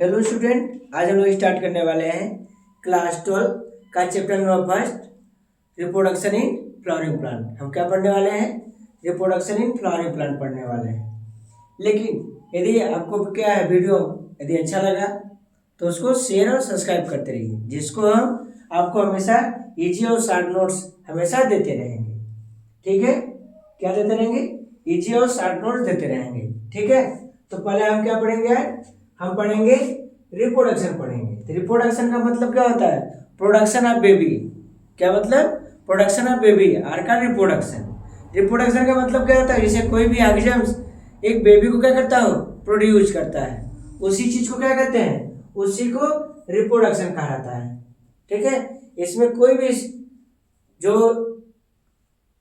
Hello student, आज हम लोग स्टार्ट करने वाले हैं क्लास 12 का chapter number first reproduction in flowering plant. हम क्या पढ़ने वाले हैं? रिप्रोडक्शन इन फ्लावरिंग प्लांट पढ़ने वाले हैं। लेकिन यदि आपको क्या है वीडियो यदि अच्छा लगा तो उसको शेयर और सब्सक्राइब करते रहिए, जिसको हम आपको हमेशा इजी और शॉर्ट नोट्स हमेशा देते रहेंगे। ठीक है, क्या देते रहेंगे? इजी और शॉर्ट नोट्स देते रहेंगे। ठीक है, तो पहले हम क्या पढ़ेंगे? हम पढ़ेंगे रिप्रोडक्शन पढ़ेंगे। तो रिप्रोडक्शन का मतलब क्या होता है? Production of baby. क्या मतलब? प्रोडक्शन ऑफ बेबी आर का रिप्रोडक्शन। रिप्रोडक्शन का मतलब क्या होता है? जैसे कोई भी ऑर्गेनिज्म एक बेबी को क्या करता हो? प्रोड्यूस करता है। उसी चीज को क्या कहते हैं? उसी को रिप्रोडक्शन कहा जाता है। ठीक है, इसमें कोई भी जो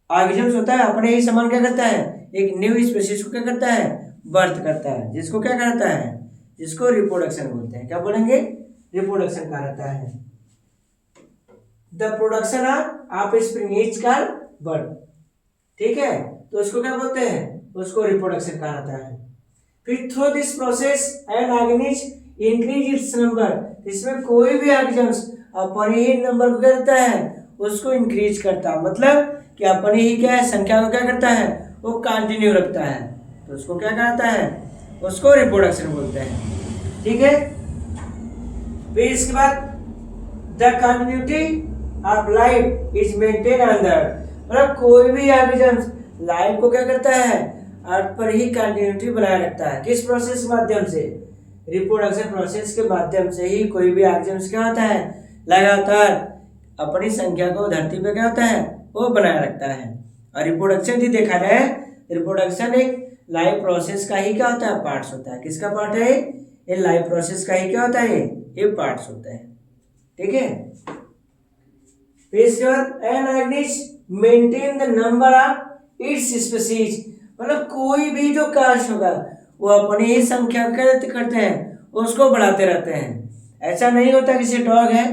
ऑर्गेनिज्म होता है अपने ही समान क्या करता है? एक न्यू स्पीशीज को क्या करता है? बर्थ करता है, जिसको क्या कहता है? जिसको रिप्रोडक्शन बोलते हैं। क्या बोलेंगे? रिप्रोडक्शन कहा जाता है। The production of spring is called birth. ठीक है, तो उसको क्या बोलते हैं? उसको रिप्रोडक्शन कहा जाता है। फिर through this process an organism increase its number. इसमें कोई भी ऑर्गेनिज्म अपने ही नंबर को क्या करता है? उसको इंक्रीज करता है, मतलब कि अपनी ही क्या है संख्या को क्या करता है? वो कंटिन्यू रखता है, तो उसको क्या कहता है? उसको रिप्रोडक्शन बोलते हैं। ठीक है, फिर इसके बाद the continuity of life is maintain on the earth. मतलब कोई भी ऑर्गेनिज्म लाइफ को क्या करता है? अर्थ पर ही कंटिन्यूटी बनाए रखता है। किस प्रोसेस के माध्यम से? रिप्रोडक्शन प्रोसेस के माध्यम से ही कोई भी ऑर्गेनिज्म क्या होता है? लगातार अपनी संख्या को धरती पे क्या होता है? वो बनाए रखता है। और रिप्रोडक्शन भी देखा जाए, रिप्रोडक्शन एक लाइफ प्रोसेस का ही क्या होता है? पार्ट्स होता है। किसका पार्ट है? ये लाइफ प्रोसेस का ही क्या होता है? ये पार्ट्स होता है। ठीक है, फिर इसके बाद an organism maintain the number of its species. मतलब कोई भी जो कास्ट होगा वो अपनी ही संख्या करते हैं, उसको बढ़ाते रहते हैं। ऐसा नहीं होता कि जैसे डॉग है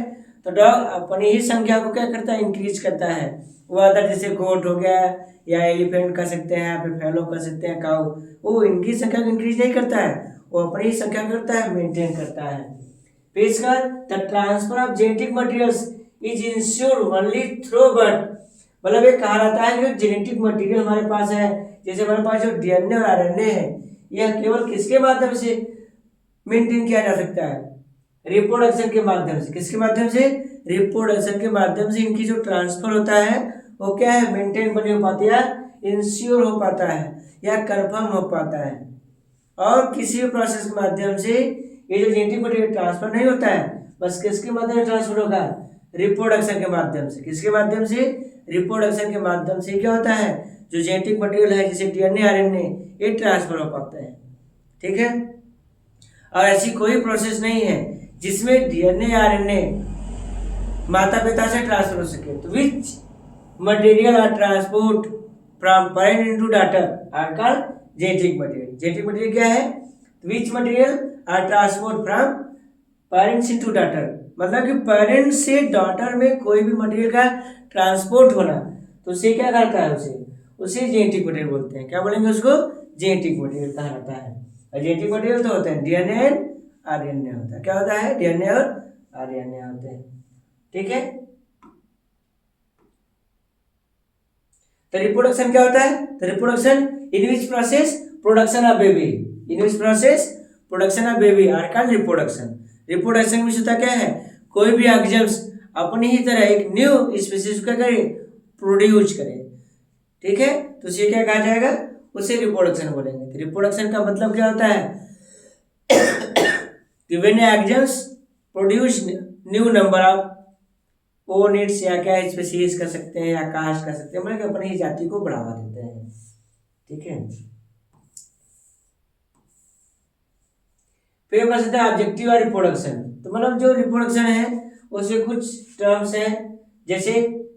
तो डॉग अपनी ही संख्या को क्या करता है? इंक्रीज करता है। वो अदर जैसे गोट हो गया या एलिफेंट कर सकते हैं, फिर फैलो कर सकते हैं, काऊ, वो इनकी संख्या को इंक्रीज नहीं करता है, वो अपनी ही संख्या करता है, मेंटेन करता है। फिर इसका the transfer of genetic materials is ensure only through birth. मतलब ये कहा जाता है कि जो जेनेटिक मटेरियल हमारे पास है, जैसे हमारे पास जो डीएनए और आरएनए है, यह केवल किसके माध्यम से मेंटेन किया जा सकता है? रिप्रोडक्शन के माध्यम से। किसके माध्यम से? रिप्रोडक्शन के माध्यम से इनकी जो ट्रांसफर होता है वो क्या है? मेंटेन बनी हो पाती है, इंश्योर हो पाता है या कंफर्म हो पाता है। और किसी भी प्रोसेस के माध्यम से ये जो जेनेटिक मटेरियल ट्रांसफर नहीं होता है, बस किसके माध्यम से ट्रांसफर होगा? रिप्रोडक्शन के माध्यम से। किसके माध्यम से? रिप्रोडक्शन के माध्यम से क्या होता है? जो जेनेटिक मटेरियल है जैसे डीएनए आरएनए, ये ट्रांसफर हो पाते हैं। ठीक है, और ऐसी कोई प्रोसेस नहीं है जिसमें डीएनए आरएनए माता पिता से ट्रांसफर हो सके। तो which material are transport from parent into daughter are called genetic material. Genetic material क्या है? Which material are transport from parents into daughter, मतलब कि पेरेंट से डॉटर में कोई भी मटेरियल का ट्रांसपोर्ट होना, तो उसे क्या कहता है? उसे जेनेटिक मटेरियल बोलते हैं। क्या बोलेंगे उसको? जेनेटिक मटेरियल कहा जाता है। और जेनेटिक मटेरियल तो होते हैं डीएनए आरएनए होता है। क्या होता है? डीएनए और आरएनए होते हैं। ठीक है, तो रिप्रोडक्शन क्या होता है? तो reproduction in which process production of baby, in which process production of baby are called reproduction. Reproduction में होता क्या है? कोई भी ऑर्गेनिज्म अपनी ही तरह एक न्यू स्पीशीज का करे, प्रोड्यूस करे। ठीक है, तो उसे क्या कहा जाएगा? उसे रिप्रोडक्शन बोलेंगे। तो रिप्रोडक्शन का मतलब क्या होता है? कि when organism produce new number of units या क्या स्पीशीज कर सकते हैं या कास्ट कर सकते हैं, मतलब अपनी ही जाति को बढ़ावा देते हैं। ठीक है, फिर कर सकते हैं ऑब्जेक्टिव और रिप्रोडक्शन। तो मतलब जो रिप्रोडक्शन है उसके कुछ टर्म्स हैं, जैसे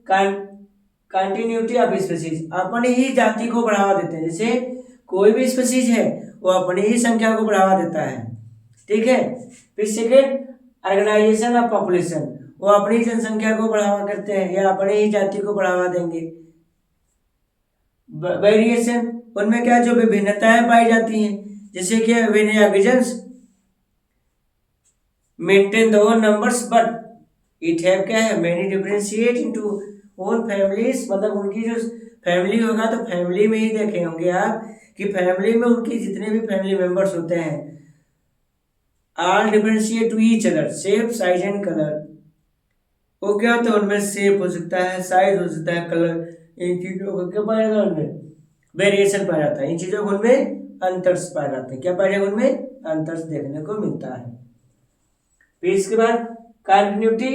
कंटिन्यूटी ऑफ स्पीशीज, अपनी ही जाति को बढ़ावा देते हैं। जैसे कोई भी स्पीशीज है वो अपनी ही संख्या को बढ़ावा देता है। ठीक है, फिर सेकेंड ऑर्गेनाइजेशन ऑफ पॉपुलेशन, वो अपनी जनसंख्या को बढ़ावा करते हैं या अपनी ही जाति को बढ़ावा देंगे। वेरिएशन, उनमें क्या जो विभिन्नताएं पाई जाती हैं, जैसे कि when organisms maintain the own numbers but it have क्या है many differentiate into own families, मतलब उनकी जो फैमिली होगा तो फैमिली में ही देखे होंगे आप कि फैमिली में उनकी जितने भी फैमिली मेंबर्स होते हैं all differentiate to each other shape size and colour. वो क्या होता है उनमें शेप हो सकता है, साइज हो सकता है, कलर, इन चीजों को क्या पाया जाता है उनमें वेरिएशन पाया जाता है, इन चीजों को उनमें अंतर्स पाए जाते हैं। क्या पाया जाएगा उनमें अंतर्स देखने को मिलता है। फिर इसके बाद continuity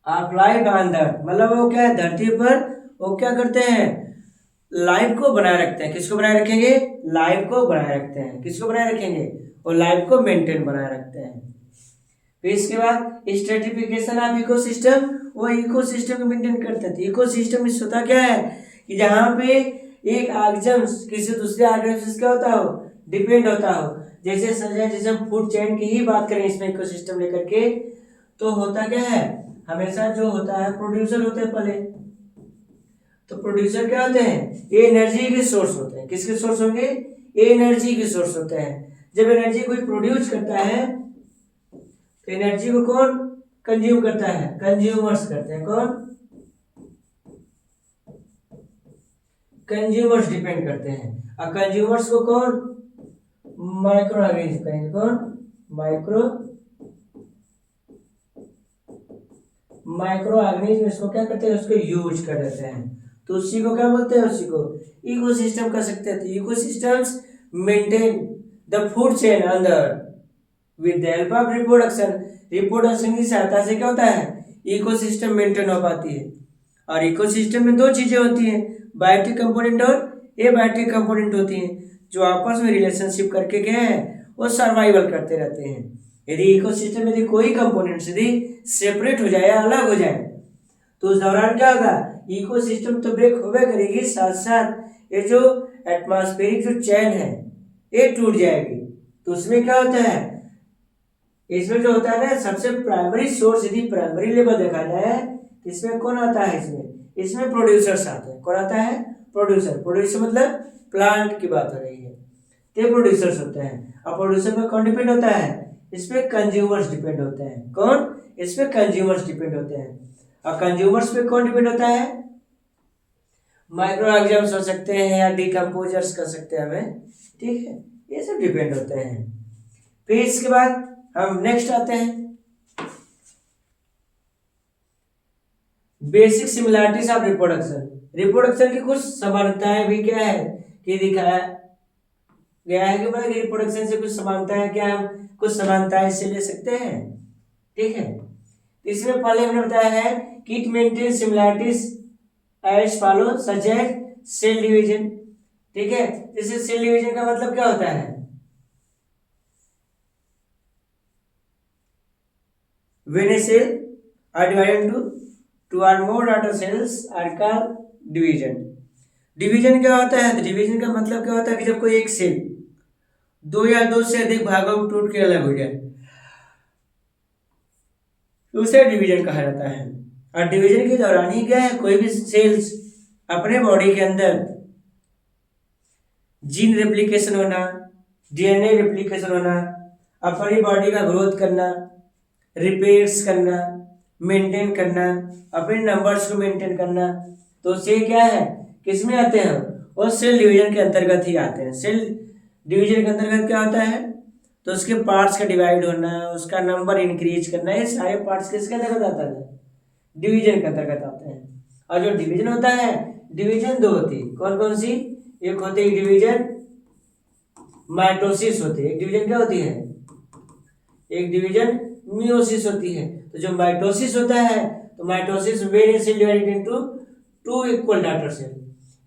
of life on the, मतलब वो क्या है धरती पर वो क्या करते हैं लाइफ को बनाए रखते हैं। किसको बनाए रखेंगे लाइफ को बनाए रखते हैं। किसको बनाए रखेंगे वो लाइफ को मेंटेन बनाए रखते हैं। फिर इसके बाद स्ट्रेटिफिकेशन ऑफ इकोसिस्टम, वो इकोसिस्टम को मेंटेन करते हैं। इकोसिस्टम में होता क्या है कि जहाँ पे एक ऑर्गेनिज्म किसी दूसरे ऑर्गेनिज्म से क्या होता हो डिपेंड होता हो, जैसे जैसे हम फूड चेन की ही बात करें इसमें इकोसिस्टम लेकर के, तो होता क्या है हमेशा जो होता है प्रोड्यूसर होते हैं पहले। तो प्रोड्यूसर क्या होते हैं ये एनर्जी के सोर्स होते हैं। किसके सोर्स होंगे एनर्जी के सोर्स होते हैं। जब एनर्जी कोई प्रोड्यूस करता है तो एनर्जी को कौन कंज्यूम करता है कंज्यूमर्स करते हैं। कौन कंज्यूमर्स डिपेंड करते हैं। और कंज्यूमर्स को कौन माइक्रो ऑर्गेनिज्म कहेंगे। कौन माइक्रो ऑर्गेनिज्म इसको क्या करते हैं उसको यूज कर देते हैं। तो उसी को क्या बोलते हैं उसी को इकोसिस्टम कर सकते हैं। तो ecosystems maintain the food chain अंदर with the help of reproduction. Reproduction की सहायता से क्या होता है इकोसिस्टम मेंटेन हो पाती है। और इकोसिस्टम में दो चीजें होती हैं बायोटिक कंपोनेंट और एबायोटिक कंपोनेंट होती हैं जो आपस में रिलेशनशिप करके क्या है वो सर्वाइवल करते रहते हैं। यदि इकोसिस्टम यदि कोई कंपोनेंट यदि सेपरेट हो जाए या अलग हो जाए तो उस दौरान क्या होगा इकोसिस्टम तो ब्रेक होवे करेगी, साथ साथ ये जो एटमॉस्फेरिक जो चैन है ये टूट जाएगी। तो उसमें क्या होता है इसमें जो होता है ना सबसे प्राइमरी सोर्स यदि प्राइमरी लेवल देखा जाए इसमें कौन आता है इसमें प्रोड्यूसर्स आते हैं। कौन आता है प्रोड्यूसर मतलब प्लांट की बात हो रही है ये प्रोड्यूसर्स होते हैं। और प्रोड्यूसर में कौन डिपेंड होता है इस पे कंज्यूमर्स डिपेंड होते हैं। कौन इस पे कंज्यूमर्स डिपेंड होते हैं। और कंज्यूमर्स पे कौन डिपेंड होता है माइक्रो ऑर्गेनिजम्स हो सकते हैं या डिकम्पोजर्स कर सकते हैं हमें, ठीक है ये सब डिपेंड होते हैं। फिर इसके बाद हम नेक्स्ट आते हैं basic similarities of reproduction. Reproduction की कुछ समानताएं भी क्या है कि दिखाया गया है कि मतलब रिप्रोडक्शन से कुछ समानता है क्या हम कुछ समानताएं इससे ले सकते हैं, ठीक है। इसमें पहले हमने बताया है कि it maintain similarities as follow such as cell division, ठीक है। जैसे सेल डिवीजन का मतलब क्या होता है when a cell are divided into two or more daughter cells are called division। Division क्या होता है डिवीजन का मतलब क्या होता है कि जब कोई एक सेल दो या दो से अधिक भागों में टूट के अलग हो जाए तो उसे डिवीजन कहा जाता है। और डिवीजन के दौरान ही क्या है कोई भी सेल्स अपने बॉडी के अंदर जीन रेप्लिकेशन होना डीएनए रेप्लिकेशन होना अपनी बॉडी का ग्रोथ करना रिपेयर्स करना मेंटेन करना अपने नंबर्स को मेंटेन करना, तो से क्या है किस में आते हैं और सेल डिवीजन के अंतर्गत ही आते हैं। सेल डिवीजन के अंतर्गत क्या होता है तो उसके पार्ट्स का डिवाइड होना उसका नंबर इंक्रीज करना ये सारे पार्ट्स किसके अंतर्गत आता है डिवीजन के अंतर्गत आते हैं। और जो डिवीजन होता है डिवीजन दो होती है कौन कौन सी एक होती है डिवीजन माइटोसिस होती है। एक डिवीजन क्या होती है एक डिवीजन मियोसिस होती है। तो जो माइटोसिस होता है तो mitosis when cell divided into two equal daughter cell.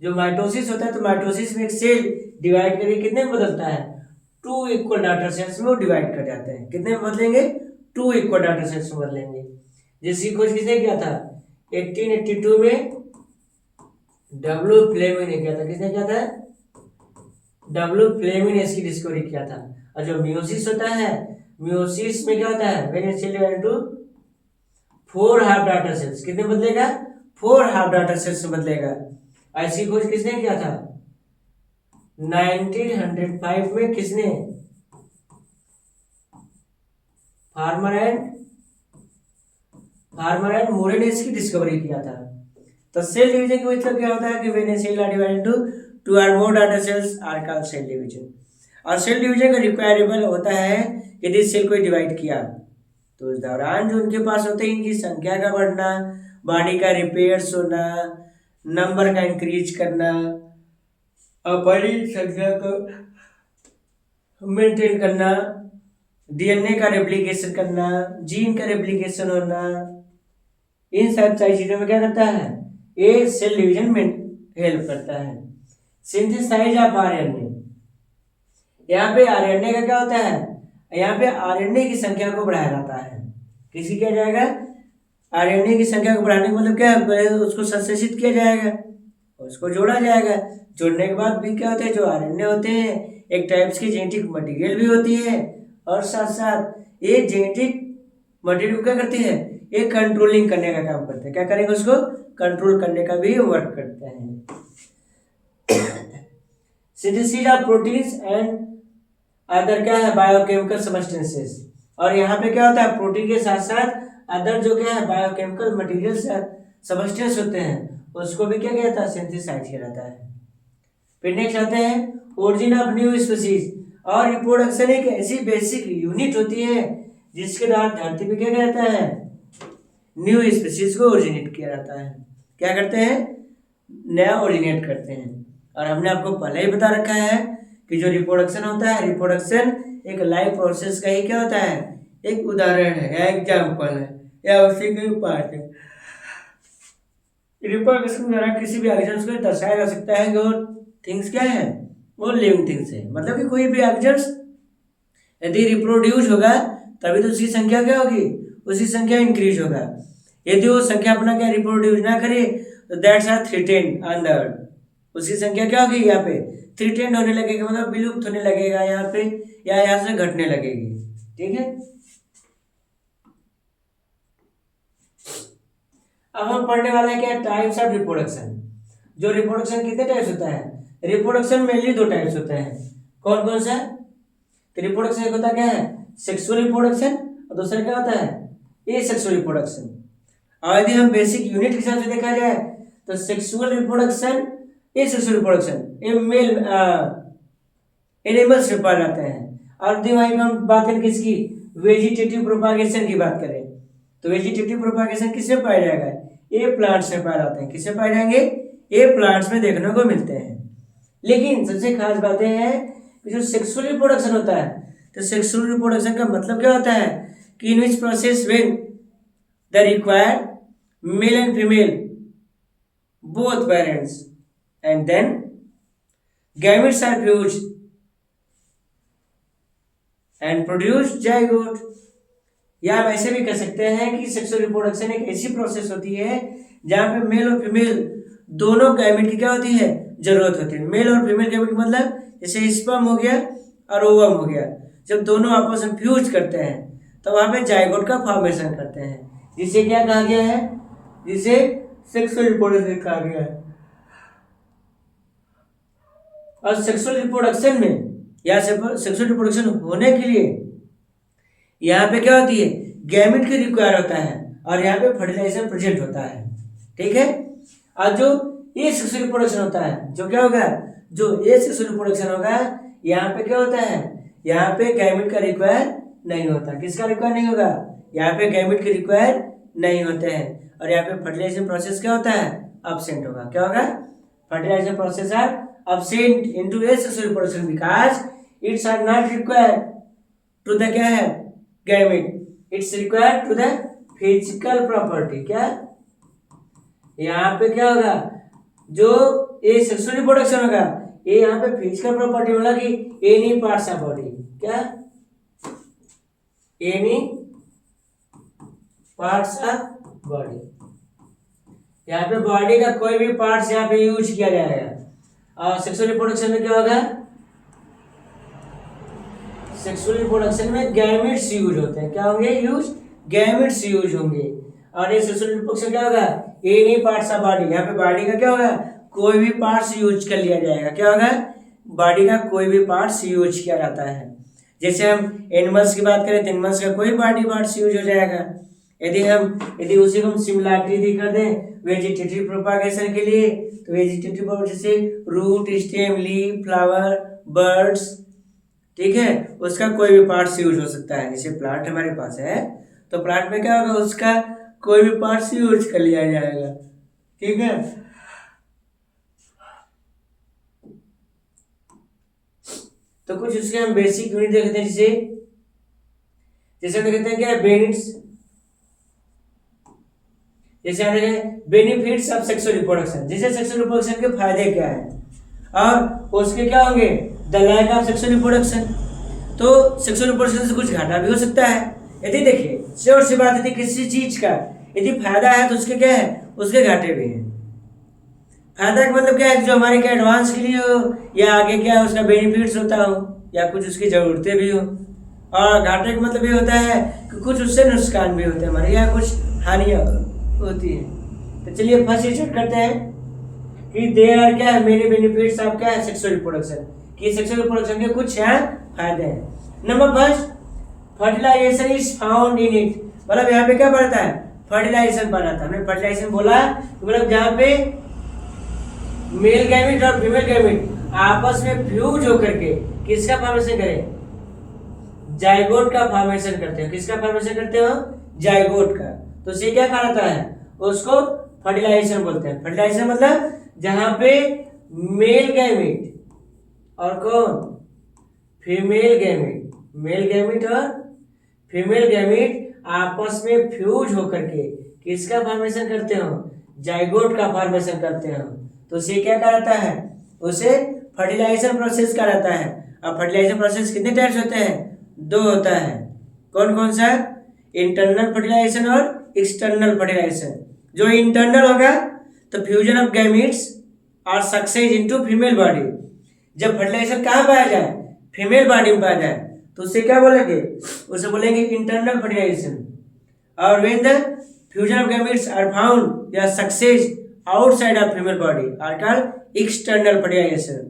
जो माइटोसिस होता है तो माइटोसिस में एक सेल डिवाइड करके कितने में बदलता है टू इक्वल डॉटर सेल्स में वो डिवाइड कर जाते हैं। कितने में बदलेंगे टू इक्वल डॉटर सेल्स में बदलेंगे। जिसकी खोज किसने किया था 1882 में डब्ल्यू फ्लेमिंग ने किया था। किसने किया था डब्ल्यू फ्लेमिंग ने इसकी डिस्कवरी किया था। और जो मियोसिस होता है मियोसिस में क्या होता है when cell divided into 4 half daughter cells कितने बदलेगा 4 हाफ डॉटर सेल्स में बदलेगा। ऐसी खोज किसने किया था 1905 में किसने फार्मर एंड मोरे ने इसकी डिस्कवरी किया था। तो सेल डिवीजन का मतलब क्या होता है कि when a cell are divided into two और more data cells are called cell division. और सेल डिवीजन का रिक्वायरेबल होता है यदि सेल को डिवाइड किया तो उस दौरान जो उनके पास होते हैं इनकी संख्या का बढ़ना, बॉडी का रिपेयर्स होना, नंबर का इंक्रीज करना और बड़ी संख्या को मेंटेन करना, डीएनए का रेप्लिकेशन करना, जीन का रेप्लिकेशन होना, इन सब सारी चीजों में क्या करता है ये सेल डिवीजन में हेल्प करता है। सिंथेसाइज ऑफ आरएनए, यहाँ पे आरएनए का क्या होता है, यहाँ पे आरएनए की संख्या को बढ़ाया जाता है। किसी किया जाएगा आरएनए की संख्या को बढ़ाने का मतलब क्या है, उसको संश्लेषित किया जाएगा, उसको जोड़ा जाएगा। जोड़ने के बाद भी क्या होता है, जो आरएनए होते हैं एक टाइप्स की जेनेटिक मटेरियल भी होती है और साथ साथ ये जेनेटिक मटेरियल को क्या करती है, ये कंट्रोलिंग करने का काम करते हैं। क्या करेंगे, उसको कंट्रोल करने का भी वर्क करते हैं। Synthesis of proteins and other क्या है बायोकेमिकल सबस्टेंसेस। और यहाँ पे क्या होता है, प्रोटीन के साथ साथ अदर जो क्या है बायोकेमिकल मटेरियल सबस्टेंस होते हैं उसको भी क्या कहता है, सिंथेसाइज किया जाता है। फिर नेक्स्ट आते हैं ओरिजिन ऑफ न्यू स्पीसीज। और रिप्रोडक्शन एक ऐसी बेसिक यूनिट होती है जिसके द्वारा धरती पे क्या कहता है, न्यू स्पीसीज को ओरिजिनेट किया जाता है। क्या करते हैं, नया ओरिजिनेट करते हैं। और हमने आपको पहले ही बता रखा है कि जो रिप्रोडक्शन होता है, रिप्रोडक्शन एक लाइफ प्रोसेस का ही क्या होता है, एक उदाहरण है या एग्जाम्पल है या उसी के पार्ट है। रिप्रोडक्शन के द्वारा किसी भी एग्जेंट्स को दर्शाया जा सकता है कि वो थिंग्स क्या है, वो लिविंग थिंग्स है। मतलब कि कोई भी एग्जेंट्स यदि रिप्रोड्यूस होगा तभी तो उसकी संख्या क्या होगी, उसकी संख्या इंक्रीज होगा। यदि वो संख्या अपना क्या रिप्रोड्यूस ना करे तो that's are threatened on the earth, उसकी संख्या क्या होगी यहाँ पे थ्रेटेन्ड होने लगेगा, मतलब विलुप्त होने लगेगा यहाँ पे, या यहाँ से घटने लगेगी। ठीक है, अब हम पढ़ने वाले हैं क्या, टाइप्स ऑफ रिप्रोडक्शन। जो रिप्रोडक्शन कितने टाइप्स होता है, रिप्रोडक्शन मेनली दो टाइप्स होते हैं। कौन कौन सा, तो रिप्रोडक्शन एक होता क्या है सेक्सुअल रिप्रोडक्शन और दूसरा क्या होता है एसेक्सुअल रिप्रोडक्शन। और यदि हम बेसिक यूनिट के हिसाब से देखा जाए तो सेक्सुअल रिप्रोडक्शन, एसेक्सुअल रिप्रोडक्शन ये मेल एनिमल्स में पाए जाते हैं। और यदि वहीं हम बात करें किसकी, वेजिटेटिव प्रोपागेशन की बात करें तो वेजिटेटिव प्रोपागेशन किससे पाया जाएगा, ये प्लांट्स में पाए जाते हैं। किससे पाए जाएंगे, ये प्लांट्स में देखने को मिलते हैं। लेकिन सबसे खास बातें हैं कि जो सेक्सुअल रिप्रोडक्शन होता है, तो सेक्सुअल रिप्रोडक्शन का मतलब क्या होता है कि in which process when the required male and female both parents and then gametes are fused and produce zygote. या हम ऐसे भी कह सकते हैं कि सेक्सुअल रिप्रोडक्शन एक ऐसी प्रोसेस होती है जहाँ पे मेल और फीमेल दोनों गैमेट की क्या होती है, जरूरत होती है। मेल और फीमेल गैमेट मतलब जैसे स्पर्म हो गया और ओवम हो गया, जब दोनों आपस में फ्यूज करते हैं तो वहाँ पे जाइगोट का फॉर्मेशन करते हैं, जिसे क्या कहा गया है, जिसे सेक्सुअल रिप्रोडक्शन कहा गया है। और सेक्सुअल रिप्रोडक्शन में या सेक्सुअल रिप्रोडक्शन होने के लिए यहाँ पे क्या होती है, गैमेट की रिक्वायर होता है और यहाँ पे फर्टिलाइजेशन प्रेजेंट होता है। ठीक है, और जो ये सेक्सुअल रिप्रोडक्शन होता है, जो क्या होगा, जो ये सेक्सुअल रिप्रोडक्शन होगा यहाँ पे क्या होता है, यहाँ पे गैमेट का रिक्वायर नहीं होता। किसका रिक्वायर नहीं होगा, यहाँ पे गैमेट के रिक्वायर नहीं होते हैं। और यहाँ पे फर्टिलाइजेशन प्रोसेस क्या होता है, absent होगा। क्या होगा, fertilisation process are absent into asexual reproduction because it's are not required to the क्या है gamete, it's required to the physical property। क्या यहाँ पे क्या होगा, जो ये सेक्सुअल रिप्रोडक्शन होगा ये यहाँ पे फिजिकल प्रॉपर्टी होगा कि एनी पार्ट्स ऑफ बॉडी, क्या एनी पार्ट्स ऑफ बॉडी, यहाँ पे बॉडी का कोई भी पार्ट्स यहाँ पे यूज किया जाएगा। और सेक्सुअल रिप्रोडक्शन में क्या होगा, सेक्सुअल रिप्रोडक्शन में गैमेट्स यूज होते हैं। क्या होंगे यूज, गैमेट्स यूज होंगे। और ये सेक्सुअल रिप्रोडक्शन क्या होगा, एनी पार्ट्स ऑफ बॉडी, यहाँ पे बॉडी का क्या होगा, कोई भी पार्ट्स यूज कर लिया जाएगा। क्या होगा, बॉडी का कोई भी पार्ट्स यूज किया जाता है। जैसे हम एनिमल्स की बात करें तो एनिमल्स का कोई बॉडी पार्ट्स यूज हो जाएगा। यदि उसी को हम सिमिलैरिटी कर दें वेजिटेटिव प्रोपागेशन के लिए, तो वेजिटेटिव प्रोपागेशन जैसे root, stem, leaf, flower, birds, ठीक है, उसका कोई भी पार्ट्स यूज हो सकता है। जैसे प्लांट हमारे पास है तो प्लांट में क्या होगा, उसका कोई भी पार्ट्स यूज कर लिया जाएगा, ठीक है। तो कुछ उसके हम बेसिक यूनिट देखते हैं, जैसे हम देखते हैं क्या बेनिट्स, जैसे हम देखें बेनिफिट्स ऑफ सेक्सुअल रिप्रोडक्शन, जैसे सेक्सुअल रिप्रोडक्शन के फायदे क्या है और उसके क्या होंगे, the lack of sexual reproduction. तो सेक्सुअल रिप्रोडक्शन से कुछ घाटा भी हो सकता है। यदि देखिए श्योर सी बात, यदि किसी चीज का यदि फायदा है तो उसके क्या है, उसके घाटे भी हैं। फायदा का मतलब क्या है, जो हमारे क्या एडवांस के लिए हो या आगे क्या उसका बेनिफिट्स होता हो या कुछ उसकी जरूरतें भी हो। और घाटे का मतलब ये होता है कि कुछ उससे नुकसान भी होते हैं हमारे, या कुछ हानियाँ होती है। तो चलिए फर्स्ट स्टार्ट करते हैं कि दे आर क्या है मेनी बेनिफिट्स ऑफ क्या है सेक्सुअल रिप्रोडक्शन, कि सेक्सुअल रिप्रोडक्शन के कुछ यहाँ फायदे हैं। Number first, fertilisation is found in it, मतलब यहाँ पे क्या पड़ता है, फर्टिलाइजेशन पढ़ा था हमने। फर्टिलाइजेशन बोला मतलब जहाँ पे मेल गैमेट और फीमेल गैमेट आपस में फ्यूज होकर के किसका फॉर्मेशन करें, जाइगोट का फॉर्मेशन करते हो। किसका फॉर्मेशन करते हो, जाइगोट का। तो उसे क्या कहलाता है, उसको फर्टिलाइजेशन बोलते हैं। फर्टिलाइजेशन मतलब जहां पे मेल गैमेट और कौन, फीमेल गैमेट, मेल गैमेट और फीमेल गैमेट आपस में फ्यूज होकर के किसका फॉर्मेशन करते हो, जाइगोट का फॉर्मेशन करते हो। तो उसे क्या कहलाता है, उसे फर्टिलाइजेशन प्रोसेस कहलाता है। अब फर्टिलाइजेशन प्रोसेस कितने टाइप्स होते हैं, दो होता है। कौन कौन सा, इंटरनल फर्टिलाइजेशन और एक्सटर्नल फर्टिलाइजेशन। जो इंटरनल होगा तो फ्यूजन ऑफ गैमेट्स और सक्सेस इनटू फीमेल बॉडी। जब फर्टिलाइजेशन कहाँ पाया जाए, फीमेल बॉडी में पाया जाए, तो उसे क्या बोलेंगे, उसे बोलेंगे इंटरनल फर्टिलाइजेशन। और when the fusion of gametes are found या success outside of female body are called external fertilization.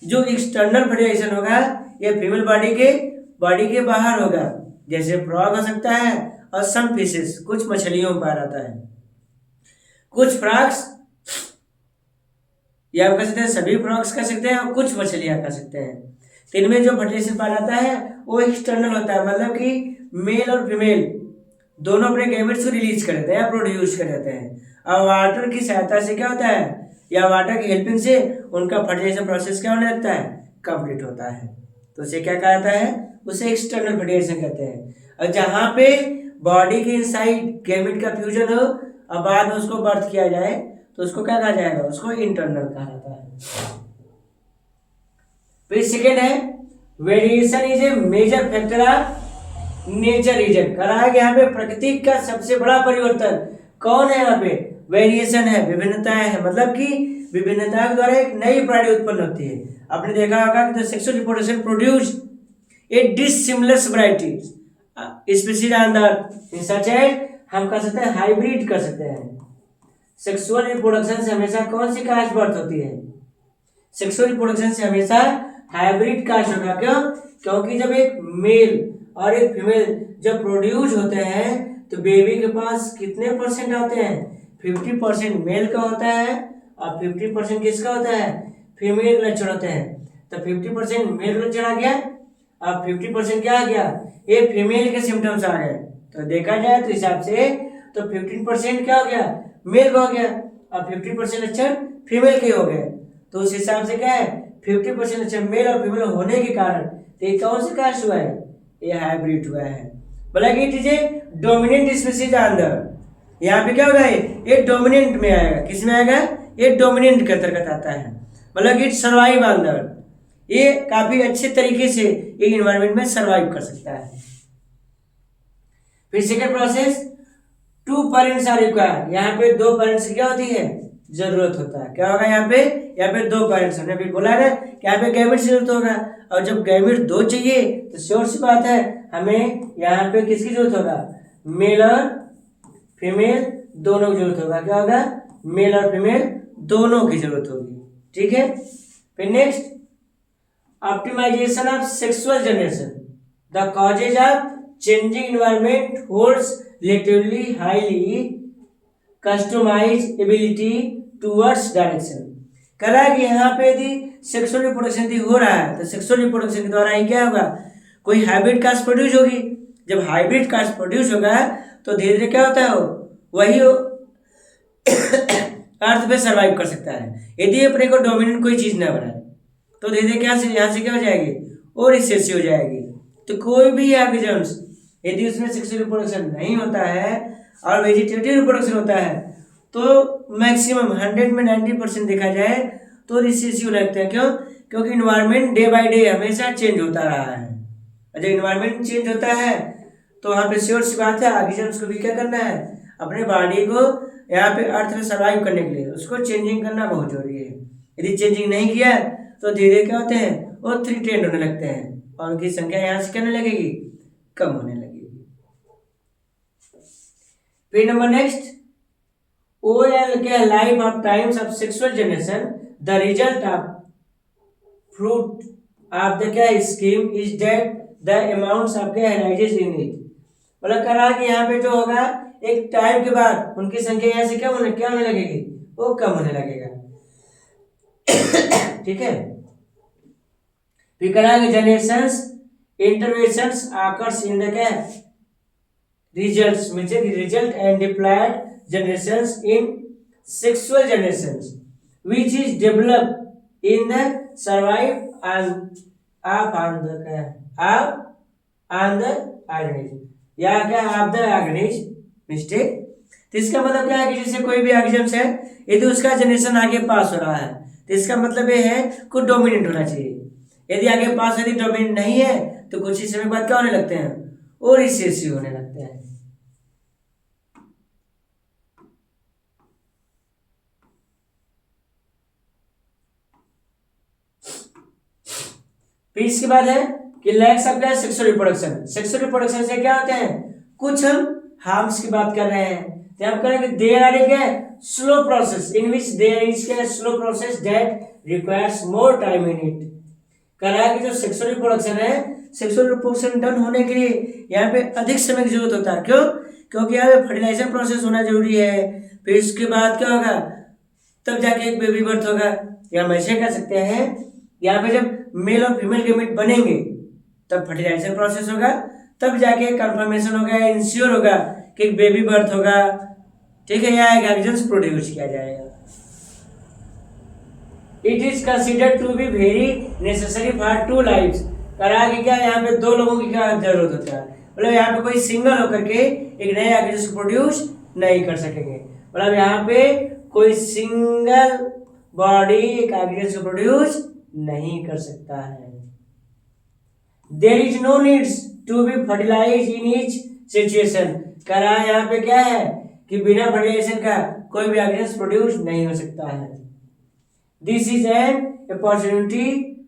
जो एक्सटर्नल फर्टिलाइजेशन होगा ये फीमेल बॉडी के बाहर होगा, जैसे फ्रॉग हो सकता है और सम फिशेस, कुछ मछलियों में पाया जाता है। कुछ फ्रॉग्स या आप कह सकते हैं सभी फ्रॉग्स कह सकते हैं और कुछ मछलियां कह सकते हैं। तो इनमें जो फर्टिलाइजेशन पाया जाता है वो एक्सटर्नल होता है, मतलब कि मेल और फीमेल दोनों अपने गैमेट्स को रिलीज कर देते हैं या प्रोड्यूस कर देते हैं। और वाटर की सहायता से क्या होता है, या वाटर की हेल्पिंग से उनका फर्टिलाइजेशन प्रोसेस क्या होने लगता है, कंप्लीट होता है। तो उसे क्या कहा जाता है, उसे एक्सटर्नल फर्टिलाइजेशन कहते हैं। और जहाँ पे बॉडी के इनसाइड गैमेट का फ्यूजन हो और बाद में उसको बर्थ किया जाए तो उसको क्या कहा जाएगा, उसको इंटरनल कहा जाता है। फिर सेकेंड है variation is a major factor of nature reason. कह रहा है कि यहाँ पे प्रकृति का सबसे बड़ा परिवर्तन कौन है, यहाँ पे वेरिएशन है, विभिन्नताएं है, मतलब कि विभिन्नता के द्वारा एक नई प्राणी उत्पन्न होती है। आपने देखा होगा कि sexual reproduction produce a dissimilar variety species on the earth, such as हम कह सकते हैं हाइब्रिड कर सकते हैं। सेक्सुअल रिप्रोडक्शन से हमेशा कौन सी कास्ट बर्थ होती है, सेक्सुअल रिप्रोडक्शन से हमेशा हाइब्रिड कास्ट होगा। क्यों, क्योंकि जब एक मेल और एक फीमेल जब प्रोड्यूस होते हैं तो बेबी के पास कितने परसेंट आते हैं, 50% मेल का होता है और 50% किसका होता है, फीमेल का लक्षण होते हैं। तो 50% मेल लक्षण आ गया और 50% क्या आ गया, ये फीमेल के सिम्टम्स आ गए। तो देखा जाए तो हिसाब से तो 15% क्या हो गया, मेल का हो गया और 50% लक्षण फीमेल के हो गए। तो उस हिसाब से क्या है, 50% लक्षण मेल और फीमेल होने के कारण तो ये कौन सी कास्ट हुआ है, ये हाइब्रिड हुआ है। बोला कि it is a dominant species on the, यहाँ पे क्या होगा, ये डोमिनेंट में आएगा, किस में आएगा, ये डोमिनेंट के अंतर्गत आता है। मतलब कि इट सर्वाइव ऑन द, ये काफी अच्छे तरीके से ये इन्वायरमेंट में सर्वाइव कर सकता है। फिर second process, 2 parents are required. यहाँ पे 2 पेरेंट्स की क्या होती है, जरूरत होता है। क्या होगा यहाँ पे 2 पेरेंट्स, हमने अभी बोला ना कि यहाँ पे गैमेट जरूरत होगा। और जब गैमेट 2 चाहिए तो श्योर सी बात है हमें यहाँ पे किसकी जरूरत होगा, मेल और फीमेल दोनों की जरूरत होगा। क्या होगा, मेल और फीमेल दोनों की जरूरत होगी, ठीक है। फिर next, optimisation of sexual generation. The causes of changing environment holds relatively highly customise ability towards direction. कह रहा है कि यहाँ पे यदि सेक्सुअल रिप्रोडक्शन यदि हो रहा है तो सेक्सुअल रिप्रोडक्शन के द्वारा ही क्या होगा, कोई हाइब्रिड कास्ट प्रोड्यूस होगी। जब हाइब्रिड कास्ट प्रोड्यूस होगा तो धीरे धीरे क्या होता है, वही अर्थ पे सर्वाइव कर सकता है। यदि अपने को डोमिनेंट कोई चीज ना बनाए तो धीरे धीरे क्या से यहाँ से क्या हो जाएगी, और रिसेसिव हो जाएगी। तो कोई भी ऑर्गेनिजम्स यदि उसमें सेक्सुअल रिप्रोडक्शन नहीं होता है और वेजिटेटिव रिप्रोडक्शन होता है तो मैक्सिमम 100 में 90% देखा जाए तो रिसेसिव लगते हैं। क्यों? क्योंकि इन्वायरमेंट डे बाय डे हमेशा चेंज होता रहा है। जब इन्वायरमेंट चेंज होता है तो वहाँ पे श्योर सी बात है ऑर्गेनिजम्स को भी क्या करना है, अपने बॉडी को यहाँ पे अर्थ में सर्वाइव करने के लिए उसको चेंजिंग करना बहुत जरूरी है। यदि चेंजिंग नहीं किया तो धीरे क्या होते हैं, वो थ्रेटेंड होने लगते हैं और उनकी संख्या यहाँ से करने लगेगी, कम होने लगेगी। फिर नंबर नेक्स्ट, OL के life of times of sexual generation the result of fruit of the क्या scheme is that the amounts of क्या राइजेस इन इट। मतलब कह रहा कि यहाँ पे जो होगा एक टाइम के बाद उनकी संख्या यहाँ से क्या होने लगेगी, वो कम होने लगेगा। ठीक है। फिर कह रहा है generations interventions occurs in the क्या results means result and diploid generations in sexual generations which is developed in the survive and on the organism या क्या of the organism मिस्टेक। तो इसका मतलब क्या है कि जैसे कोई भी ऑर्गेनिज्म है यदि उसका जनरेशन आगे पास हो रहा है तो इसका मतलब ये है कुछ डोमिनेंट होना चाहिए। यदि आगे पास यदि डोमिनेंट नहीं है तो कुछ ही समय बाद क्या होने लगते हैं, और रिसेसिव होने लगते हैं। फिर इसके बाद है कि लैक्स ऑफ क्या सेक्सुअल रिप्रोडक्शन। सेक्सुअल रिप्रोडक्शन से क्या होते हैं, कुछ हम हार्म्स की बात कर रहे हैं। तो हम करेंगे देयर आर एक slow process in which there is के slow process that requires more time in it. कह रहा है कि जो सेक्सुअल रिप्रोडक्शन है, सेक्सुअल रिप्रोडक्शन डन होने के लिए यहाँ पे अधिक समय की जरूरत होता है। क्यों? क्योंकि यहाँ पे फर्टिलाइजेशन प्रोसेस होना जरूरी है। फिर इसके बाद क्या होगा, तब जाके एक बेबी बर्थ होगा। या हम ऐसे कह सकते हैं यहाँ पे जब मेल और फीमेल गैमेट बनेंगे तब फर्टिलाइजेशन प्रोसेस होगा, तब जाके कंफर्मेशन होगा, इंश्योर होगा कि एक बेबी बर्थ होगा। ठीक है, या एक ऑर्गेनिज्म प्रोड्यूस किया जाएगा। It is considered to be very necessary for to lives. करा कि क्या यहाँ पे दो लोगों की क्या जरूरत होता है, मतलब यहाँ पे कोई सिंगल होकर के एक नए ऑर्गेनिज्म प्रोड्यूस नहीं कर सकेंगे। मतलब यहाँ पे कोई सिंगल बॉडी एक ऑर्गेनिज्म प्रोड्यूस नहीं कर सकता है। There is no needs to be fertilise in each situation. करा यहाँ पे क्या है कि बिना फर्टिलाइजेशन का कोई भी ऑर्गेनिज्म प्रोड्यूस नहीं हो सकता है। This is an opportunity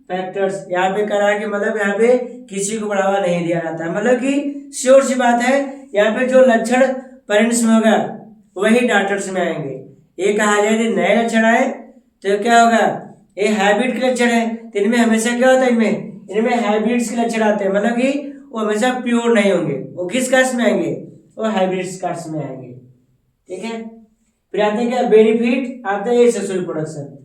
factors. यहाँ पे करा कि मतलब यहाँ पे किसी को बढ़ावा नहीं दिया जाता है। मतलब कि श्योर सी बात है, यहाँ पे जो लक्षण पेरेंट्स में होगा वही डॉटर्स में आएंगे। ये कहा जाए यदि नए लक्षण आए तो क्या होगा, ये हाइब्रिड के लक्षण है तो इनमें हमेशा क्या होता है, इनमें हाइब्रिड्स के लक्षण आते हैं। मतलब कि वो हमेशा प्योर नहीं होंगे, वो किस कास्ट में आएंगे, वो हाइब्रिड कास्ट में आएंगे। ठीक है। फिर आते हैं क्या benefit of the asexual reproduction.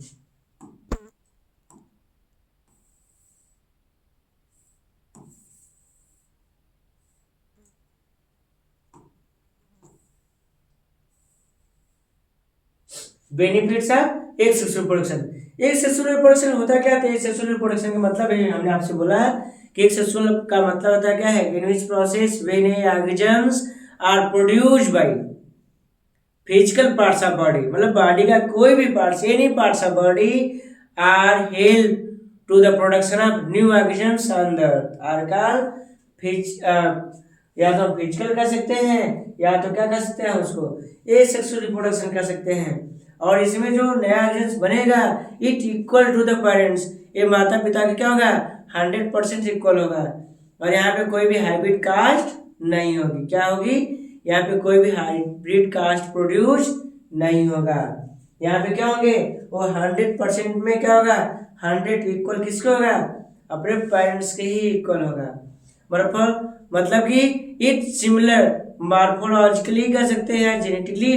Benefits of asexual reproduction. एक सेक्सुअल रिप्रोडक्शन होता क्या है, एक सेक्सुअल रिप्रोडक्शन का मतलब है हमने आपसे बोला कि एक सेक्सुअल का मतलब होता है क्या है, in which process when organisms are produced by physical parts of body. मतलब बॉडी का कोई भी parts, any parts of body are help to the production of new organisms on the earth are called या तो physical कह सकते हैं या तो क्या कह सकते हैं उसको ए सेक्सुअल रिप्रोडक्शन कह सकते हैं। और इसमें जो नया ऑर्गेनिज्म बनेगा it equal to the parents, ये माता पिता का क्या होगा 100% इक्वल होगा। और यहाँ पे कोई भी हाइब्रिड कास्ट नहीं होगी। क्या होगी, यहाँ पे कोई भी हाइब्रिड कास्ट प्रोड्यूस नहीं होगा। यहाँ पे क्या होंगे, वो 100% में क्या होगा 100 इक्वल किसको होगा, अपने पेरेंट्स के ही इक्वल होगा। मतलब कि इट सिमिलर मॉर्फोलॉजिकली कह सकते हैं, जेनेटिकली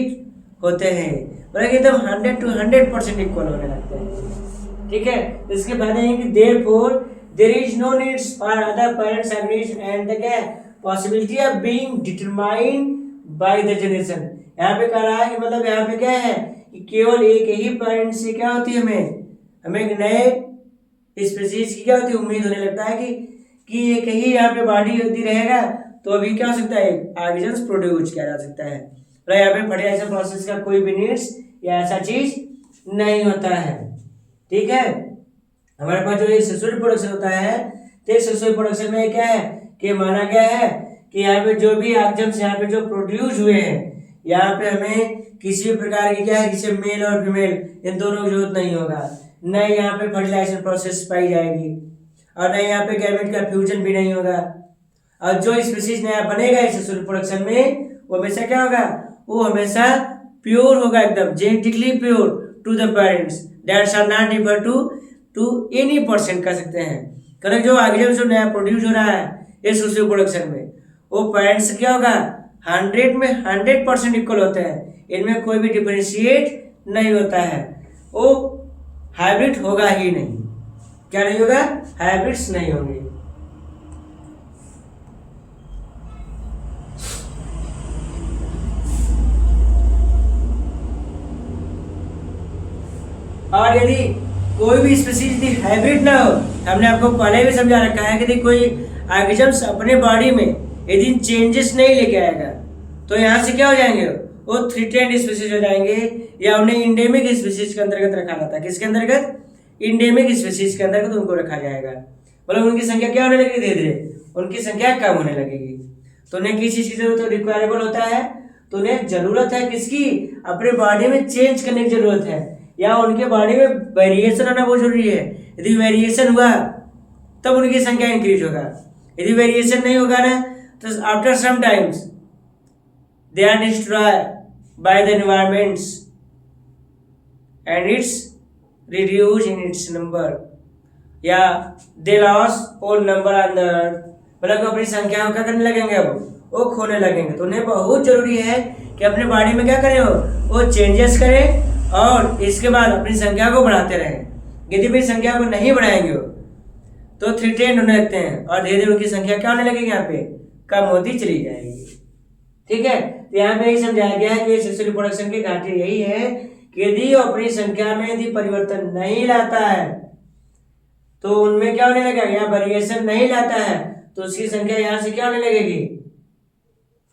होते हैं, मतलब एकदम 100 to 100% इक्वल होने लगते हैं। ठीक है, इसके बाद है कि therefore there is no needs for other parents and the क्या possibility of being determined by the generation. यहाँ पे कह रहा है कि मतलब यहाँ पे क्या है कि केवल एक ही पेरेंट से क्या होती है, हमें एक नए स्पीशीज की क्या होती है, उम्मीद होने लगता है कि एक ही यहाँ पे बॉडी होती रहेगा तो अभी क्या हो सकता है, ऑर्गेनिज्म प्रोड्यूस किया जा सकता है। तो यहाँ पे फर्टिलाइजेशन प्रोसेस का कोई भी नीड्स या ऐसा चीज नहीं होता है। ठीक है, हमारे पास जो ये सेक्सुअल रिप्रोडक्शन होता है, तो सेक्सुअल रिप्रोडक्शन में क्या है कि माना गया है कि यहाँ पे जो भी ऑर्गेनिज्म यहाँ पे जो प्रोड्यूस हुए हैं, यहाँ पे हमें किसी भी प्रकार की क्या है, किसी मेल और फीमेल इन दोनों की जरूरत नहीं होगा, न यहाँ पे फर्टिलाइजेशन प्रोसेस पाई जाएगी, और न यहाँ पे गैमेट का फ्यूजन भी नहीं होगा। और जो स्पीशीज नया बनेगा इस सेक्सुअल रिप्रोडक्शन में, वो हमेशा क्या होगा, वो हमेशा प्योर होगा, एकदम genetically pure to the parents that are not differ to any person कह सकते हैं। क्योंकि जो ऑर्गेनिज्म जो नया प्रोड्यूस हो रहा है इस सेक्सुअल रिप्रोडक्शन में, वो पेरेंट्स क्या होगा 100 में 100% इक्वल होते हैं, इनमें कोई भी डिफरेंशिएट नहीं होता है, वो हाइब्रिड होगा ही नहीं। क्या नहीं होगा, हाइब्रिड्स नहीं होंगे। और यदि कोई भी स्पीशीज यदि हाइब्रिड ना हो, हमने आपको पहले भी समझा रखा है कि यदि कोई ऑर्गेनिज्म अपने बॉडी में यदि चेंजेस नहीं लेके आएगा तो यहाँ से क्या हो जाएंगे, वो थ्रेटेंड स्पीशीज हो जाएंगे, या उन्हें इंडेमिक स्पीशीज के अंतर्गत रखा जाता है। किसके अंतर्गत, इंडेमिक स्पीशीज के अंतर्गत उनको रखा जाएगा। मतलब उनकी संख्या क्या होने लगेगी, धीरे धीरे उनकी संख्या कम होने लगेगी। तो उन्हें किस चीज की जरूरत रिक्वायरेबल होता है, तो उन्हें जरूरत है किसकी, अपने बॉडी में चेंज करने की जरूरत है, या उनके बॉडी में वेरिएशन होना बहुत जरूरी है। यदि वेरिएशन हुआ तब उनकी संख्या इंक्रीज होगा, यदि वेरिएशन नहीं होगा ना तो after some times they are destroyed by the environments and it's reduced in its number, या they lost all number on the earth, मतलब अपनी संख्या क्या करने लगेंगे, अब वो खोने लगेंगे। तो उन्हें बहुत जरूरी है कि अपने बॉडी में क्या करें, वो चेंजेस करें और इसके बाद अपनी संख्या को बढ़ाते रहें। यदि भी संख्या को नहीं बढ़ाएंगे तो थ्रेटेंड होने लगते हैं और धीरे धीरे उनकी संख्या क्या होने लगेगी, यहाँ पे कम होती चली जाएगी। ठीक है, तो यहाँ पे यही समझाया गया है कि सेक्सुअल रिप्रोडक्शन की घाटी यही है कि यदि अपनी संख्या में यदि परिवर्तन नहीं लाता है तो उनमें क्या होने लगेगा, यहाँ वेरिएशन नहीं लाता है तो उसकी संख्या यहाँ से क्या होने लगेगी,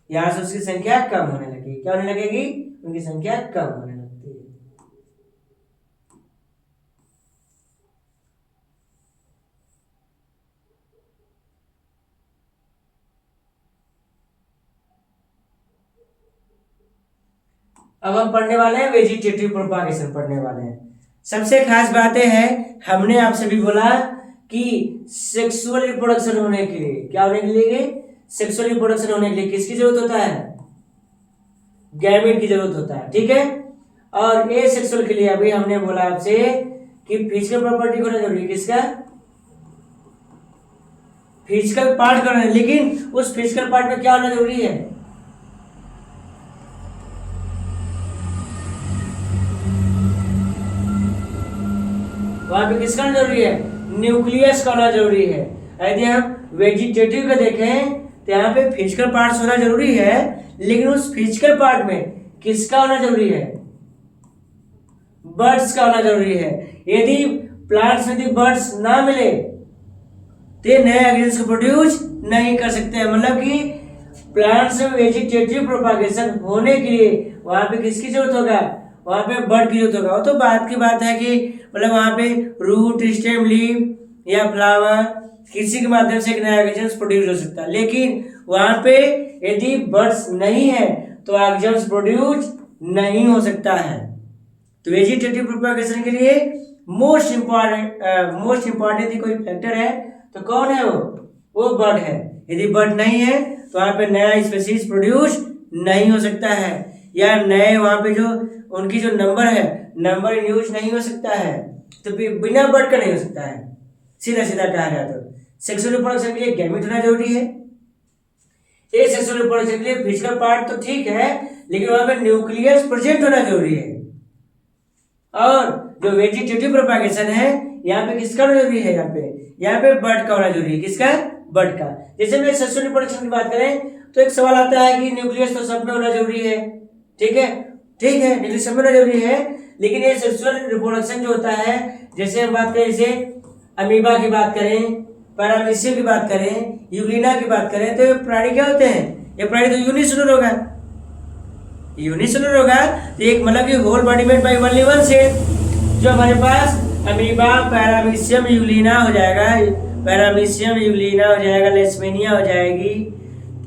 यहाँ से उसकी संख्या कम होने लगेगी। क्या होने लगेगी, उनकी संख्या कम होने लगती है। अब हम पढ़ने वाले हैं वेजिटेटिव प्रोपागेशन पढ़ने वाले हैं। सबसे खास बातें हैं, हमने आपसे भी बोला कि सेक्सुअल रिप्रोडक्शन होने के लिए क्या होने के लिए, सेक्सुअल रिप्रोडक्शन होने के लिए किसकी जरूरत होता है, गैमेट की जरूरत होता है। ठीक है, और ए सेक्सुअल के लिए अभी हमने बोला आपसे कि फिजिकल प्रॉपर्टी होना जरूरी है, किसका, फिजिकल पार्ट का, लेकिन उस फिजिकल पार्ट में क्या होना जरूरी है, वहां पे किसका जरूरी है, न्यूक्लियस का होना जरूरी है। यदि हम वेजिटेटिव का देखें तो यहाँ पे फिजिकल पार्ट्स होना जरूरी है, लेकिन उस फिजिकल पार्ट में किसका होना जरूरी है, बर्ड्स का होना जरूरी है। यदि प्लांट्स में यदि बर्ड्स ना मिले तो नए ऑर्गेनिज्म को प्रोड्यूस नहीं कर सकते हैं। मतलब कि प्लांट्स में वेजिटेटिव प्रोपागेशन होने के लिए वहां पे किसकी जरूरत होगा, वहां पे बर्ड की जरूरत होगा। वो तो बात की बात है कि मतलब वहां पे रूट, स्टेम, लीफ या फ्लावर किसी के माध्यम से एक नया ऑर्गेनिज्म प्रोड्यूस हो सकता है, लेकिन वहां पे यदि बर्ड्स नहीं है तो ऑर्गेनिज्म प्रोड्यूस नहीं हो सकता है। तो वेजिटेटिव प्रोपागेशन के लिए मोस्ट इंपॉर्टेंट यदि कोई फैक्टर है तो कौन है, वो बर्ड है। यदि बर्ड नहीं है तो वहां पे नया स्पीशीज प्रोड्यूस नहीं हो सकता है, या नए वहां पे जो उनकी जो नंबर है, नंबर यूज नहीं हो सकता है। तो बिना बर्ड का नहीं हो सकता है, सीधा सीधा कहा जाए तो सेक्सुअल रिप्रोडक्शन के लिए गैमेट होना जरूरी है। ये सेक्सुअल रिप्रोडक्शन के लिए फिजिकल पार्ट तो ठीक है, लेकिन वहां पे न्यूक्लियस प्रेजेंट होना जरूरी है। और जो वेजिटेटिव प्रोपागेशन है, यहाँ पे किसका होना जरूरी है? यहाँ पे बर्ड का होना जरूरी है। किसका? बर्ड का। जैसे मैं सेक्सुअल रिप्रोडक्शन की बात करें तो एक सवाल आता है कि न्यूक्लियस तो सब में होना जरूरी है, ठीक है, न्यूक्लियस सब में होना जरूरी है, लेकिन ये सेक्सुअल रिप्रोडक्शन जो होता है, जैसे हम बात करें, जैसे अमीबा की बात करें, पैरामीशियम की बात करें, यूग्लिना की बात करें, तो ये प्राणी क्या होते हैं? ये प्राणी तो यूनिसेलुलर होगा। तो एक मतलब कि whole body made by only one cell. जो हमारे पास अमीबा, पैरामीशियम, यूग्लिना हो जाएगा, लेशमेनिया हो जाएगी,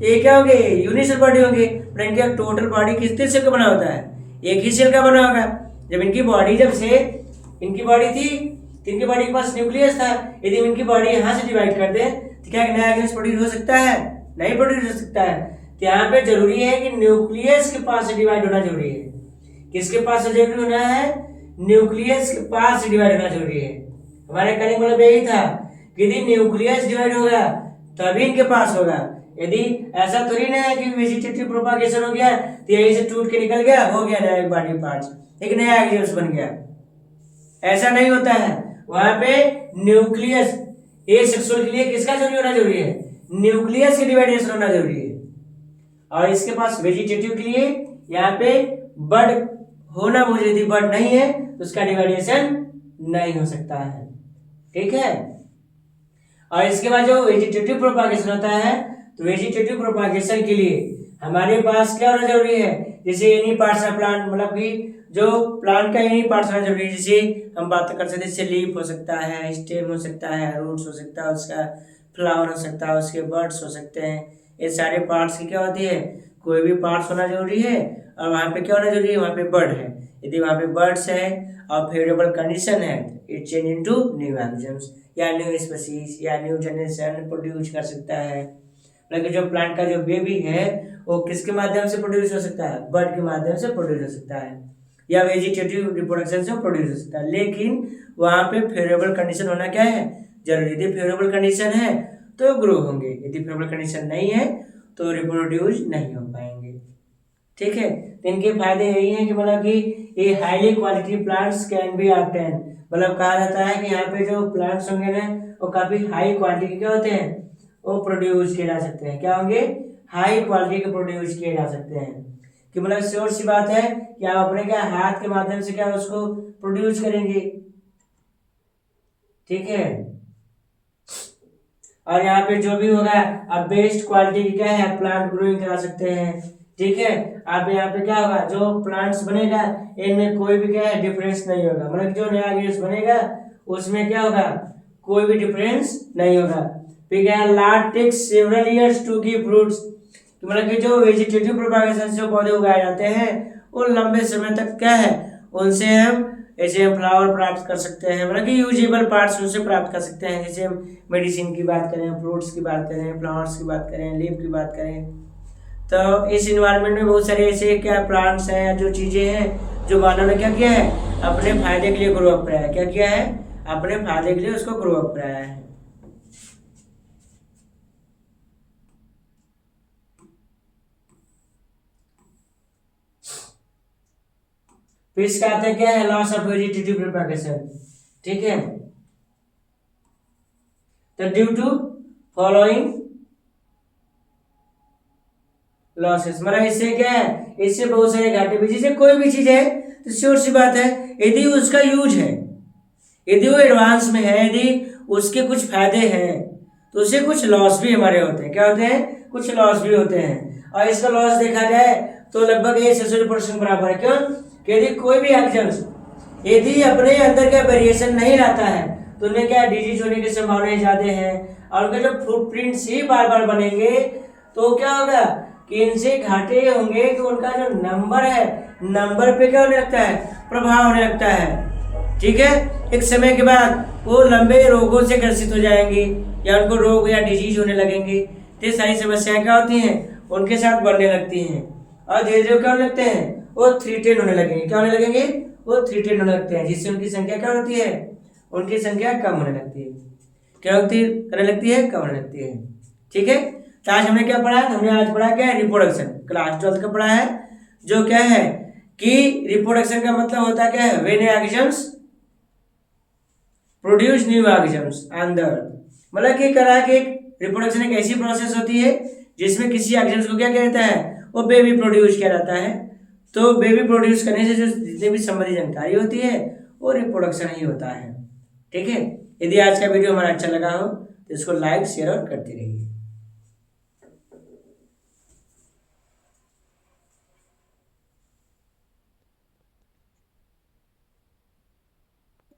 ये क्या होंगे? यूनिसेल बॉडी होंगे। पर इनका टोटल बॉडी कितने सेल का बना होता है? एक ही सेल का बना होगा। जब इनकी बॉडी इनकी बॉडी थी, इनकी बॉडी के पास न्यूक्लियस था। यदि इनकी बॉडी यहाँ से डिवाइड कर दे तो क्या नया ऑर्गेनिज्म प्रोड्यूस हो सकता है? नहीं प्रोड्यूस हो सकता है। तो यहाँ पे जरूरी है कि न्यूक्लियस के पास से डिवाइड होना जरूरी है। किसके पास से जरूरी होना है? न्यूक्लियस के पास से डिवाइड होना जरूरी है। हमारे कहने का मतलब यही था कि यदि न्यूक्लियस डिवाइड होगा तभी इनके पास होगा। यदि ऐसा थोड़ी ना है कि वेजिटेटिव प्रोपागेशन हो गया तो यहीं से टूट के निकल गया, हो गया नया बॉडी पार्ट्स, एक नया ऑर्गेनिज्म बन गया। ऐसा नहीं होता है। वहां पे न्यूक्लियस, ए सेक्सुअल के लिए किसका जरूरी होना जरूरी है? न्यूक्लियस की डिवाइडेशन होना जरूरी है। और इसके पास वेजिटेटिव के लिए यहाँ पे बर्ड होना बहुत जरूरी। बर्ड नहीं है तो उसका डिवाइडेशन नहीं हो सकता है, ठीक है। और इसके बाद जो वेजिटेटिव प्रोपागेशन होता है, तो वेजिटेटिव प्रोपागेशन के लिए हमारे पास क्या होना जरूरी है? जैसे एनी पार्ट्स ऑफ प्लांट, मतलब कि जो प्लांट का एनी पार्ट्स होना जरूरी है। जैसे हम बात कर सकते हैं, जैसे लीफ हो सकता है, स्टेम हो सकता है, रूट्स हो सकता है, उसका फ्लावर हो सकता है, उसके बर्ड्स हो सकते हैं। ये सारे पार्ट्स की क्या होती है? कोई भी पार्ट्स होना जरूरी है। और वहाँ पे क्या होना जरूरी है? वहाँ पे बर्ड है। यदि वहाँ पे बर्ड्स है और फेवरेबल कंडीशन है, it change into new organisms या न्यू स्पीशीज या न्यू जनरेशन प्रोड्यूस कर सकता है। मतलब जो प्लांट का जो बेबी है वो किसके माध्यम से प्रोड्यूस हो सकता है? बर्ड के माध्यम से प्रोड्यूस हो सकता है, या वेजिटेटिव रिप्रोडक्शन से प्रोड्यूस हो सकता है। लेकिन वहाँ पे फेवरेबल कंडीशन होना क्या है? जरूरी। यदि फेवरेबल कंडीशन है तो ग्रो होंगे, यदि फेवरेबल कंडीशन नहीं है तो रिप्रोड्यूस नहीं हो पाएंगे, ठीक है। तो इनके फायदे यही हैं कि मतलब कि ये highly quality plants can be obtain, मतलब कहा जाता है कि यहाँ पे जो प्लांट्स होंगे ना वो काफी हाई क्वालिटी के क्या होते हैं? वो प्रोड्यूस किए जा सकते हैं। क्या होंगे? हाई क्वालिटी के प्रोड्यूस किए जा सकते हैं। कि मतलब श्योर सी बात है कि आप अपने क्या हाथ के माध्यम से क्या उसको प्रोड्यूस करेंगे, ठीक है। और यहाँ पे जो भी होगा आप बेस्ट क्वालिटी की क्या है? प्लांट ग्रोइंग करा सकते हैं, ठीक है। आप यहाँ पे क्या होगा? जो प्लांट्स बनेगा इनमें कोई भी क्या है? डिफरेंस नहीं होगा। मतलब जो नया गैस बनेगा उसमें क्या होगा? कोई भी डिफरेंस नहीं होगा। फिर क्या है? Large takes several years to give fruits, मतलब कि जो वेजिटेटिव प्रोपागेशन से पौधे उगाए जाते हैं वो लंबे समय तक क्या है? उनसे हम ऐसे हम फ्लावर प्राप्त कर सकते हैं, मतलब कि यूजेबल पार्ट्स उनसे प्राप्त कर सकते हैं। जैसे हम मेडिसिन की बात करें, फ्रूट्स की बात करें, फ्लावर्स की बात करें, लीफ की बात करें, तो इस इन्वायरमेंट में बहुत सारे ऐसे क्या प्लांट्स हैं, जो चीज़ें हैं जो मानव ने क्या किया है? अपने फायदे के लिए ग्रो अप कराया है। क्या किया है? अपने फायदे के लिए उसको ग्रो अप कराया है। फिर इसका अर्थ क्या है? लॉस ऑफ वेजिटेटिव प्रोपागेशन, ठीक है। तो ड्यू टू फॉलोइंग लॉसेस, मतलब इससे क्या है? इससे बहुत सारे घाटे भी। जैसे कोई भी चीज है तो श्योर सी बात है, यदि उसका यूज है, यदि वो एडवांस में है, यदि उसके कुछ फायदे हैं तो उससे कुछ लॉस भी हमारे होते हैं। क्या होते हैं? कुछ लॉस भी होते हैं। और इसका लॉस देखा जाए तो लगभग 60% बराबर है। क्यों? यदि कोई भी एक्शन यदि अपने अंदर का वेरिएशन नहीं लाता है तो उनमें क्या डिजीज होने की संभावनाएं ज्यादा है। और उनके जो फुटप्रिंट्स ही बार बार बनेंगे तो क्या होगा कि इनसे घाटे होंगे कि उनका जो नंबर है, नंबर पे क्या होने लगता है? प्रभाव होने लगता है, ठीक है। एक समय के बाद वो लंबे रोगों से ग्रसित हो जाएंगे या उनको रोग या डिजीज होने लगेंगे। तो सारी समस्याएं क्या होती हैं? उनके साथ बढ़ने लगती हैं और धीरे धीरे क्या होने लगते हैं? वो थ्रीटेन होने लगेंगे। क्या होने लगेंगे? वो थ्रीटेन होने लगते हैं, जिससे उनकी संख्या क्या होती है? उनकी संख्या कम होने लगती है। क्या होती है, करने लगती है, कम होने लगती है। ठीक है, तो आज हमने क्या पढ़ा, हमने आज पढ़ा क्या है, रिप्रोडक्शन। क्लास 12 का पढ़ा है, जो क्या है कि रिप्रोडक्शन का मतलब होता है क्या है, when exams produce new exams on the earth. मतलब कि करा कि रिप्रोडक्शन एक ऐसी प्रोसेस होती है जिसमें किसी एग्जम्स को क्या कहता है, वो बेबी प्रोड्यूस किया जाता है। तो बेबी प्रोड्यूस करने से जो जितनी भी संबंधी जानकारी होती है वो रिप्रोडक्शन ही होता है। ठीक है, यदि आज का वीडियो हमारा अच्छा लगा हो तो इसको लाइक शेयर और करते रहिए।